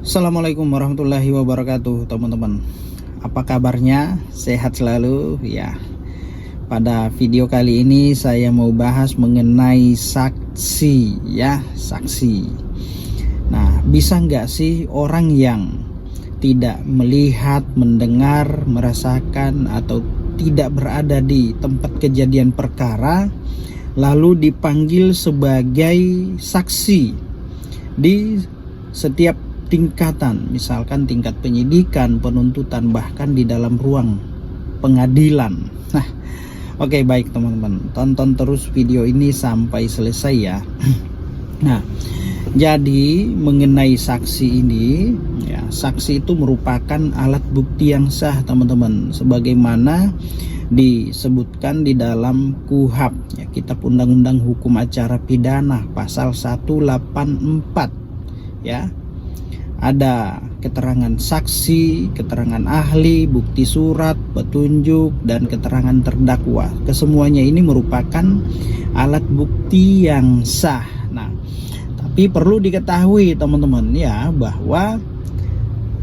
Assalamualaikum warahmatullahi wabarakatuh, teman-teman. Apa kabarnya? Sehat selalu ya. Pada video kali ini saya mau bahas mengenai saksi ya, saksi. Nah, bisa nggak sih orang yang tidak melihat, mendengar, merasakan atau tidak berada di tempat kejadian perkara lalu dipanggil sebagai saksi di setiap tingkatan, misalkan tingkat penyidikan, penuntutan, bahkan di dalam ruang pengadilan. Nah, oke, baik teman-teman, tonton terus video ini sampai selesai ya. Nah, jadi mengenai saksi ini ya, saksi itu merupakan alat bukti yang sah teman-teman, sebagaimana disebutkan di dalam KUHP ya, Kitab Undang-Undang Hukum Acara Pidana pasal 184 ya. Ada keterangan saksi, keterangan ahli, bukti surat, petunjuk, dan keterangan terdakwa. Kesemuanya ini merupakan alat bukti yang sah. Nah, tapi perlu diketahui teman-teman ya, bahwa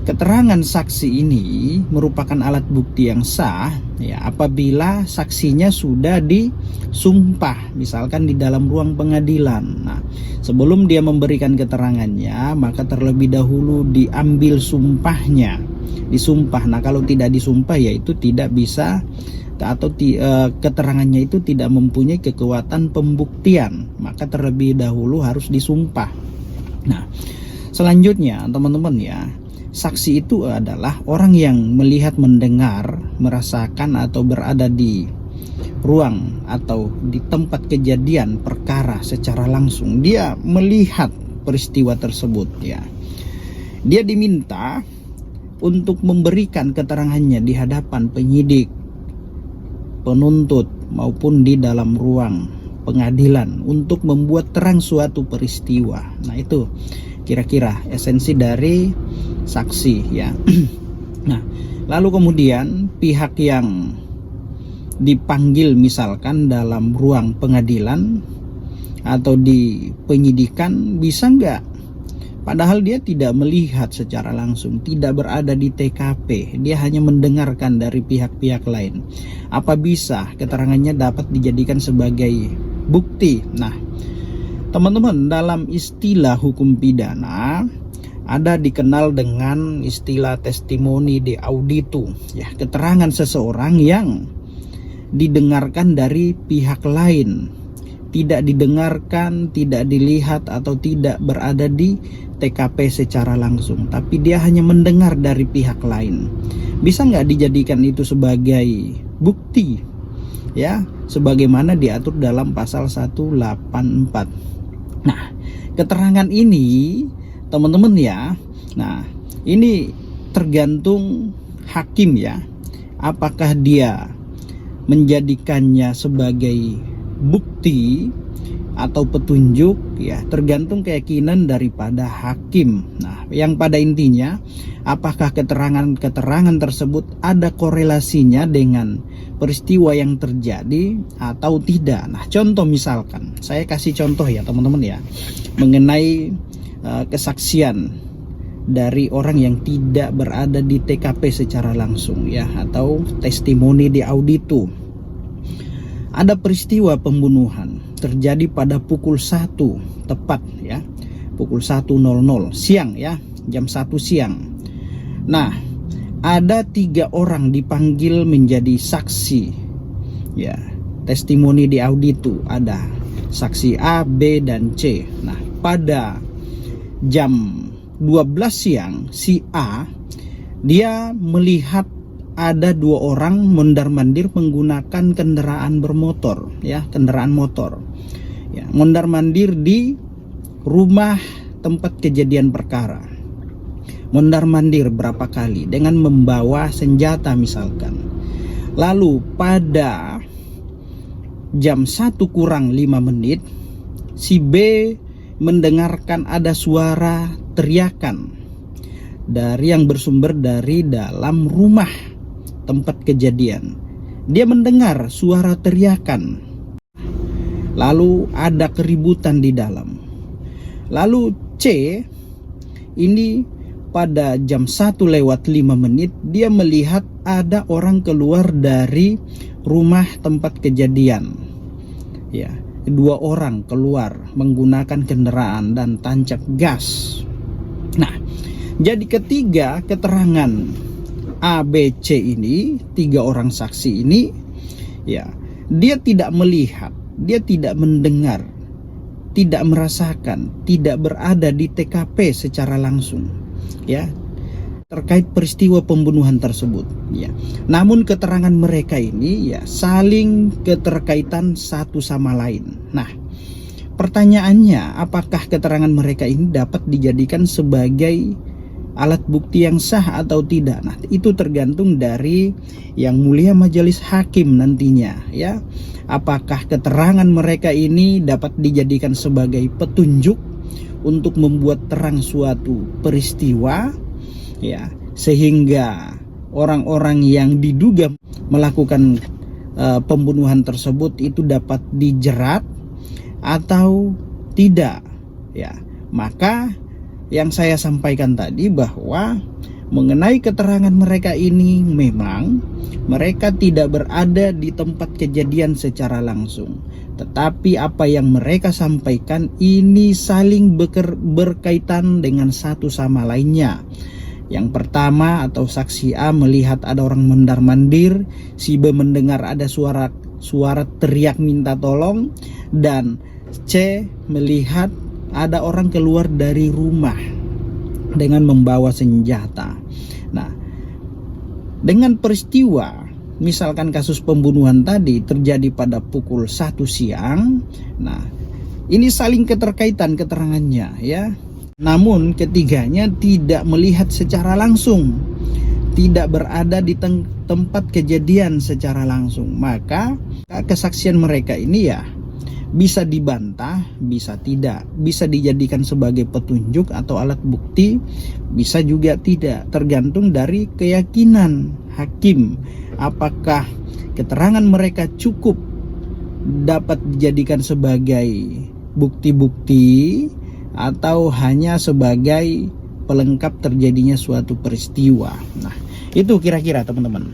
keterangan saksi ini merupakan alat bukti yang sah ya apabila saksinya sudah disumpah, misalkan di dalam ruang pengadilan. Nah, sebelum dia memberikan keterangannya, maka terlebih dahulu diambil sumpahnya, disumpah. Nah, kalau tidak disumpah ya itu tidak bisa, atau keterangannya itu tidak mempunyai kekuatan pembuktian, maka terlebih dahulu harus disumpah. Nah, selanjutnya teman-teman ya, saksi itu adalah orang yang melihat, mendengar, merasakan atau berada di ruang atau di tempat kejadian perkara secara langsung. Dia melihat peristiwa tersebut ya. Dia diminta untuk memberikan keterangannya di hadapan penyidik, penuntut, maupun di dalam ruang pengadilan untuk membuat terang suatu peristiwa. Nah, itu kira-kira esensi dari saksi ya. Nah, lalu kemudian pihak yang dipanggil misalkan dalam ruang pengadilan atau di penyidikan bisa nggak, padahal dia tidak melihat secara langsung, tidak berada di TKP, dia hanya mendengarkan dari pihak-pihak lain, apa bisa keterangannya dapat dijadikan sebagai bukti? Nah, teman-teman, dalam istilah hukum pidana ada dikenal dengan istilah testimoni de auditu ya, keterangan seseorang yang didengarkan dari pihak lain, tidak didengarkan, tidak dilihat, atau tidak berada di TKP secara langsung, tapi dia hanya mendengar dari pihak lain. Bisa nggak dijadikan itu sebagai bukti ya, sebagaimana diatur dalam pasal 184. Nah, keterangan ini teman-teman ya, nah ini tergantung hakim ya, apakah dia menjadikannya sebagai bukti atau petunjuk ya, tergantung keyakinan daripada hakim. Nah, yang pada intinya, apakah keterangan-keterangan tersebut ada korelasinya dengan peristiwa yang terjadi atau tidak. Nah, contoh misalkan, saya kasih contoh ya teman-teman ya, mengenai kesaksian dari orang yang tidak berada di TKP secara langsung ya, atau testimoni di auditu. Ada peristiwa pembunuhan terjadi pada pukul 1 tepat ya, pukul 1.00 siang ya, jam 1 siang. Nah, ada 3 orang dipanggil menjadi saksi ya, testimoni di auditu. Ada saksi A, B, dan C. Nah, pada jam 12 siang si A dia melihat ada 2 orang mondar-mandir menggunakan kendaraan bermotor ya, kendaraan motor ya, mondar-mandir di rumah tempat kejadian perkara. Mondar-mandir berapa kali dengan membawa senjata misalkan. Lalu pada jam 1:05 si B mendengarkan ada suara teriakan dari yang bersumber dari dalam rumah tempat kejadian. Dia mendengar suara teriakan, lalu ada keributan di dalam. Lalu C ini pada jam 1:05 dia melihat ada orang keluar dari rumah tempat kejadian. Ya, 2 orang keluar menggunakan kendaraan dan tancap gas. Nah, jadi ketiga keterangan A, B, C ini, 3 orang saksi ini, ya, dia tidak melihat, dia tidak mendengar, tidak merasakan, tidak berada di TKP secara langsung, ya, terkait peristiwa pembunuhan tersebut, ya. Namun keterangan mereka ini, ya, saling keterkaitan satu sama lain. Nah, pertanyaannya, apakah keterangan mereka ini dapat dijadikan sebagai alat bukti yang sah atau tidak? Nah, itu tergantung dari Yang Mulia Majelis Hakim nantinya, ya. Apakah keterangan mereka ini dapat dijadikan sebagai petunjuk untuk membuat terang suatu peristiwa, ya, sehingga orang-orang yang diduga melakukan pembunuhan tersebut itu dapat dijerat atau tidak, ya. Maka yang saya sampaikan tadi bahwa mengenai keterangan mereka ini, memang mereka tidak berada di tempat kejadian secara langsung, tetapi apa yang mereka sampaikan ini saling berkaitan dengan satu sama lainnya. Yang pertama, atau saksi A melihat ada orang mondar-mandir, si B mendengar ada suara teriak minta tolong, dan C melihat ada orang keluar dari rumah dengan membawa senjata. Nah, dengan peristiwa misalkan kasus pembunuhan tadi terjadi pada pukul 1 siang, nah, ini saling keterkaitan keterangannya, ya. Namun ketiganya tidak melihat secara langsung, tidak berada di tempat kejadian secara langsung. Maka kesaksian mereka ini, ya, bisa dibantah, bisa tidak, bisa dijadikan sebagai petunjuk atau alat bukti, bisa juga tidak, tergantung dari keyakinan hakim. Apakah keterangan mereka cukup dapat dijadikan sebagai bukti-bukti atau hanya sebagai pelengkap terjadinya suatu peristiwa. Nah, itu kira-kira teman-teman.